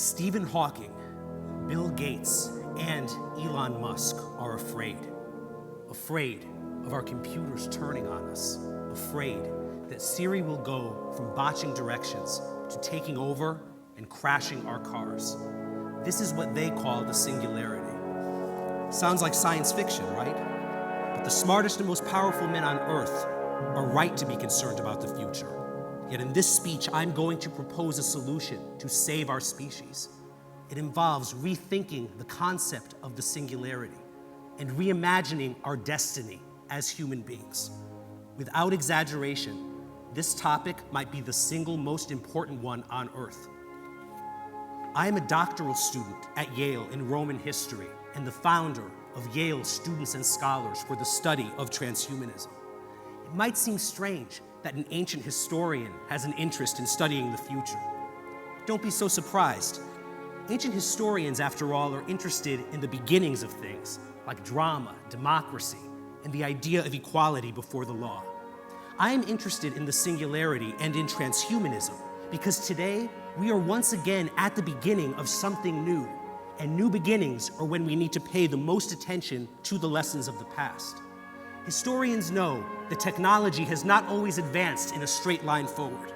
Stephen Hawking, Bill Gates, and Elon Musk are afraid. Afraid of our computers turning on us. Afraid that Siri will go from botching directions to taking over and crashing our cars. This is what they call the singularity. Sounds like science fiction, right? But the smartest and most powerful men on Earth are right to be concerned about the future. Yet in this speech, I'm going to propose a solution to save our species. It involves rethinking the concept of the singularity and reimagining our destiny as human beings. Without exaggeration, this topic might be the single most important one on Earth. I am a doctoral student at Yale in Roman history and the founder of Yale Students and Scholars for the Study of Transhumanism. It might seem strange that an ancient historian has an interest in studying the future. Don't be so surprised. Ancient historians, after all, are interested in the beginnings of things, like drama, democracy, and the idea of equality before the law. I am interested in the singularity and in transhumanism because today we are once again at the beginning of something new, and new beginnings are when we need to pay the most attention to the lessons of the past. Historians know that technology has not always advanced in a straight line forward.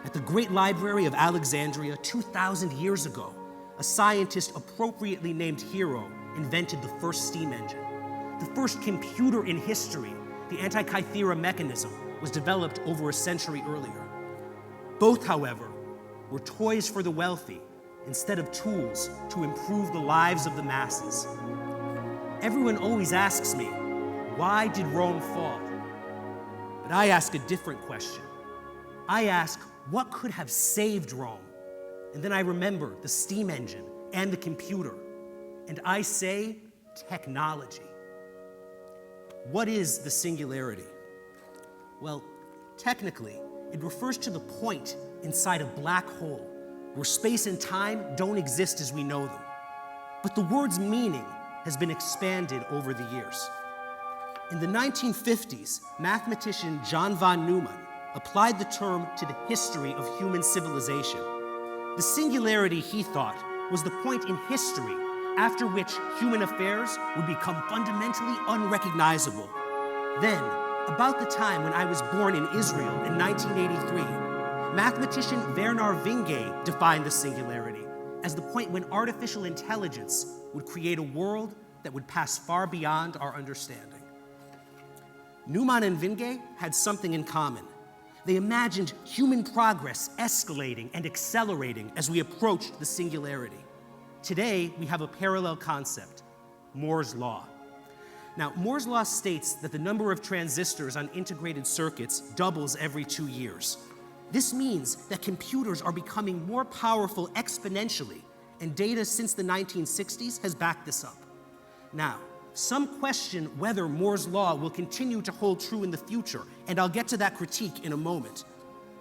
At the Great Library of Alexandria 2,000 years ago, a scientist appropriately named Hero invented the first steam engine. The first computer in history, the Antikythera mechanism, was developed over a century earlier. Both, however, were toys for the wealthy instead of tools to improve the lives of the masses. Everyone always asks me, why did Rome fall? But I ask a different question. I ask, what could have saved Rome? And then I remember the steam engine and the computer. And I say, technology. What is the singularity? Well, technically, it refers to the point inside a black hole where space and time don't exist as we know them. But the word's meaning has been expanded over the years. In the 1950s, mathematician John von Neumann applied the term to the history of human civilization. The singularity, he thought, was the point in history after which human affairs would become fundamentally unrecognizable. Then, about the time when I was born in Israel in 1983, mathematician Werner Vinge defined the singularity as the point when artificial intelligence would create a world that would pass far beyond our understanding. Neumann and Vinge had something in common. They imagined human progress escalating and accelerating as we approached the singularity. Today, we have a parallel concept, Moore's Law. Now, Moore's Law states that the number of transistors on integrated circuits doubles every 2 years. This means that computers are becoming more powerful exponentially, and data since the 1960s has backed this up. Now, some question whether Moore's Law will continue to hold true in the future, and I'll get to that critique in a moment.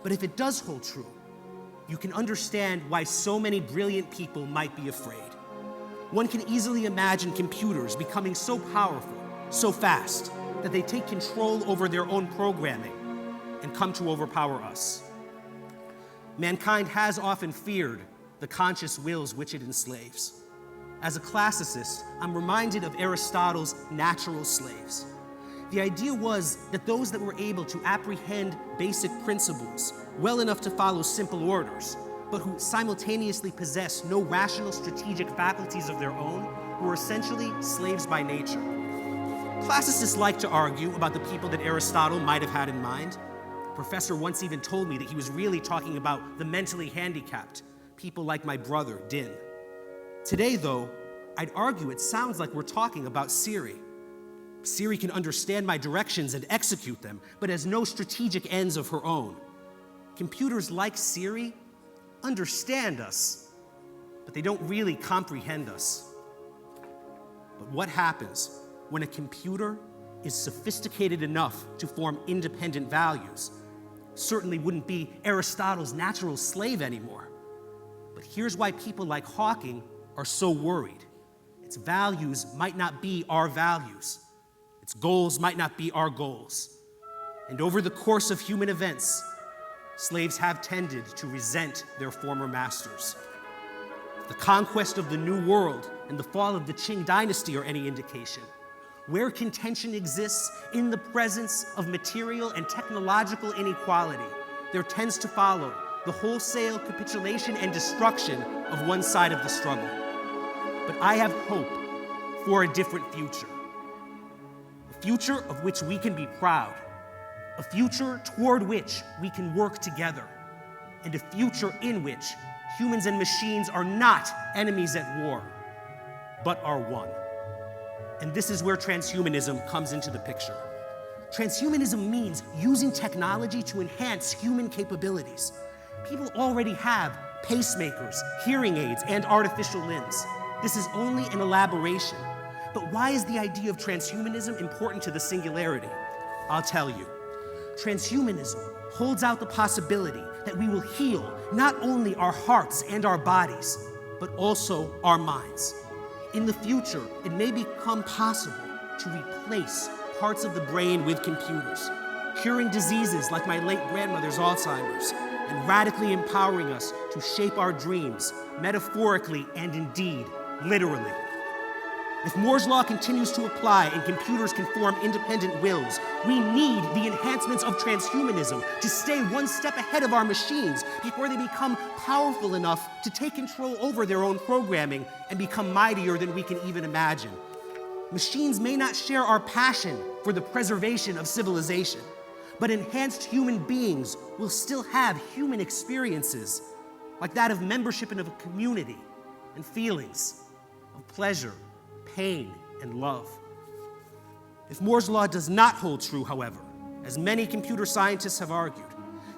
But if it does hold true, you can understand why so many brilliant people might be afraid. One can easily imagine computers becoming so powerful, so fast, that they take control over their own programming and come to overpower us. Mankind has often feared the conscious wills which it enslaves. As a classicist, I'm reminded of Aristotle's natural slaves. The idea was that those that were able to apprehend basic principles well enough to follow simple orders, but who simultaneously possess no rational strategic faculties of their own, were essentially slaves by nature. Classicists like to argue about the people that Aristotle might have had in mind. A professor once even told me that he was really talking about the mentally handicapped, people like my brother, Din. Today, though, I'd argue it sounds like we're talking about Siri. Siri can understand my directions and execute them, but has no strategic ends of her own. Computers like Siri understand us, but they don't really comprehend us. But what happens when a computer is sophisticated enough to form independent values? Certainly wouldn't be Aristotle's natural slave anymore. But here's why people like Hawking are so worried. Its values might not be our values. Its goals might not be our goals. And over the course of human events, slaves have tended to resent their former masters. The conquest of the New World and the fall of the Qing dynasty are any indication. Where contention exists in the presence of material and technological inequality, there tends to follow the wholesale capitulation and destruction of one side of the struggle. But I have hope for a different future. A future of which we can be proud. A future toward which we can work together. And a future in which humans and machines are not enemies at war, but are one. And this is where transhumanism comes into the picture. Transhumanism means using technology to enhance human capabilities. People already have pacemakers, hearing aids, and artificial limbs. This is only an elaboration. But why is the idea of transhumanism important to the singularity? I'll tell you. Transhumanism holds out the possibility that we will heal not only our hearts and our bodies, but also our minds. In the future, it may become possible to replace parts of the brain with computers, curing diseases like my late grandmother's Alzheimer's, and radically empowering us to shape our dreams, metaphorically and indeed, literally. If Moore's law continues to apply and computers can form independent wills, we need the enhancements of transhumanism to stay one step ahead of our machines before they become powerful enough to take control over their own programming and become mightier than we can even imagine. Machines may not share our passion for the preservation of civilization, but enhanced human beings will still have human experiences, like that of membership in a community and feelings of pleasure, pain, and love. If Moore's law does not hold true, however, as many computer scientists have argued,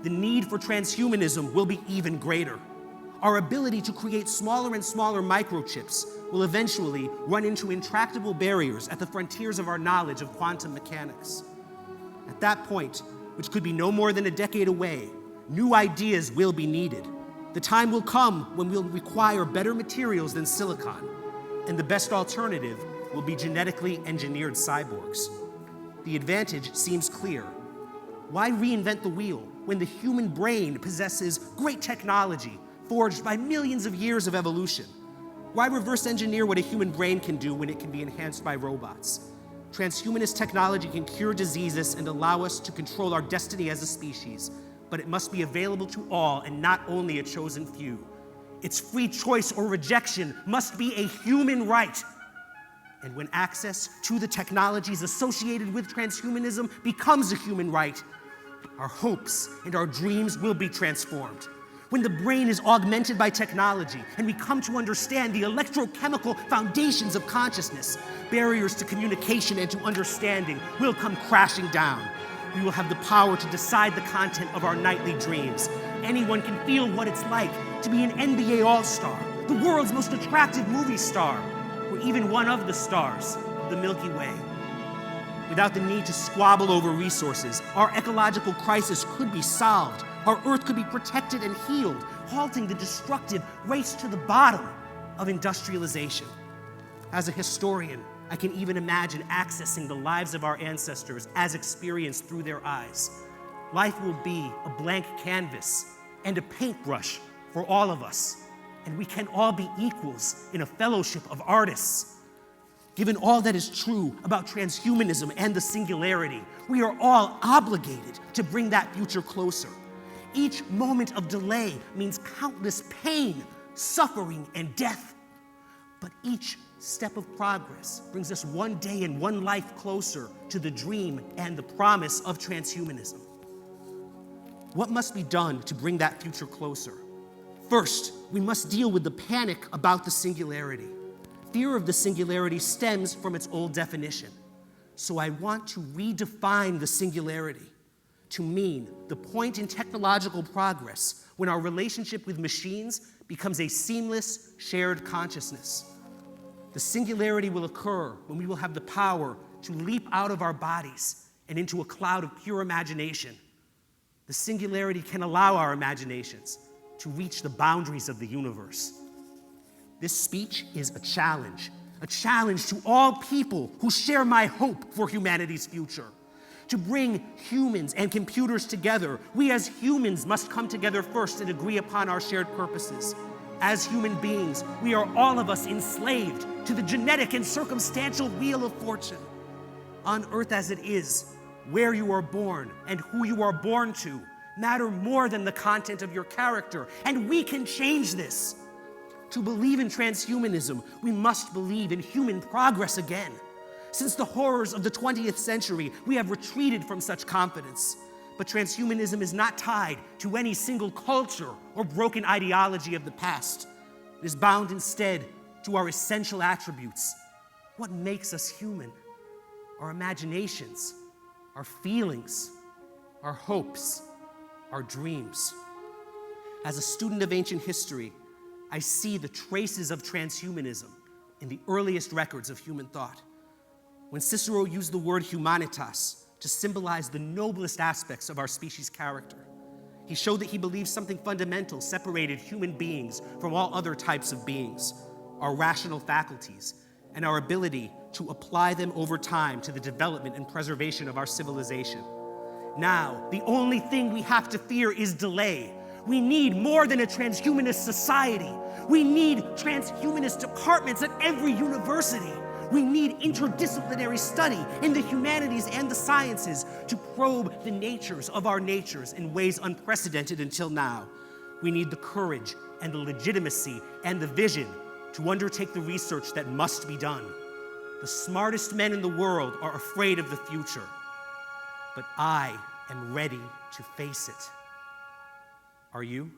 the need for transhumanism will be even greater. Our ability to create smaller and smaller microchips will eventually run into intractable barriers at the frontiers of our knowledge of quantum mechanics. At that point, which could be no more than a decade away, new ideas will be needed. The time will come when we'll require better materials than silicon, and the best alternative will be genetically engineered cyborgs. The advantage seems clear. Why reinvent the wheel when the human brain possesses great technology forged by millions of years of evolution? Why reverse engineer what a human brain can do when it can be enhanced by robots? Transhumanist technology can cure diseases and allow us to control our destiny as a species, but it must be available to all and not only a chosen few. Its free choice or rejection must be a human right. And when access to the technologies associated with transhumanism becomes a human right, our hopes and our dreams will be transformed. When the brain is augmented by technology and we come to understand the electrochemical foundations of consciousness, barriers to communication and to understanding will come crashing down. We will have the power to decide the content of our nightly dreams. Anyone can feel what it's like to be an NBA All-Star, the world's most attractive movie star, or even one of the stars, the Milky Way. Without the need to squabble over resources, our ecological crisis could be solved. Our Earth could be protected and healed, halting the destructive race to the bottom of industrialization. As a historian, I can even imagine accessing the lives of our ancestors as experienced through their eyes. Life will be a blank canvas and a paintbrush for all of us, and we can all be equals in a fellowship of artists. Given all that is true about transhumanism and the singularity, we are all obligated to bring that future closer. Each moment of delay means countless pain, suffering, and death. But each step of progress brings us one day and one life closer to the dream and the promise of transhumanism. What must be done to bring that future closer? First, we must deal with the panic about the singularity. Fear of the singularity stems from its old definition. So I want to redefine the singularity to mean the point in technological progress when our relationship with machines becomes a seamless, shared consciousness. The singularity will occur when we will have the power to leap out of our bodies and into a cloud of pure imagination. The singularity can allow our imaginations to reach the boundaries of the universe. This speech is a challenge to all people who share my hope for humanity's future. To bring humans and computers together, we as humans must come together first and agree upon our shared purposes. As human beings, we are all of us enslaved to the genetic and circumstantial wheel of fortune. On earth as it is, where you are born and who you are born to matter more than the content of your character, and we can change this. To believe in transhumanism, we must believe in human progress again. Since the horrors of the 20th century, we have retreated from such confidence. But transhumanism is not tied to any single culture or broken ideology of the past. It is bound instead to our essential attributes. What makes us human? Our imaginations, our feelings, our hopes, our dreams. As a student of ancient history, I see the traces of transhumanism in the earliest records of human thought. When Cicero used the word humanitas to symbolize the noblest aspects of our species' character, he showed that he believed something fundamental separated human beings from all other types of beings, our rational faculties, and our ability to apply them over time to the development and preservation of our civilization. Now, the only thing we have to fear is delay. We need more than a transhumanist society. We need transhumanist departments at every university. We need interdisciplinary study in the humanities and the sciences to probe the natures of our natures in ways unprecedented until now. We need the courage and the legitimacy and the vision to undertake the research that must be done. The smartest men in the world are afraid of the future, but I am ready to face it. Are you?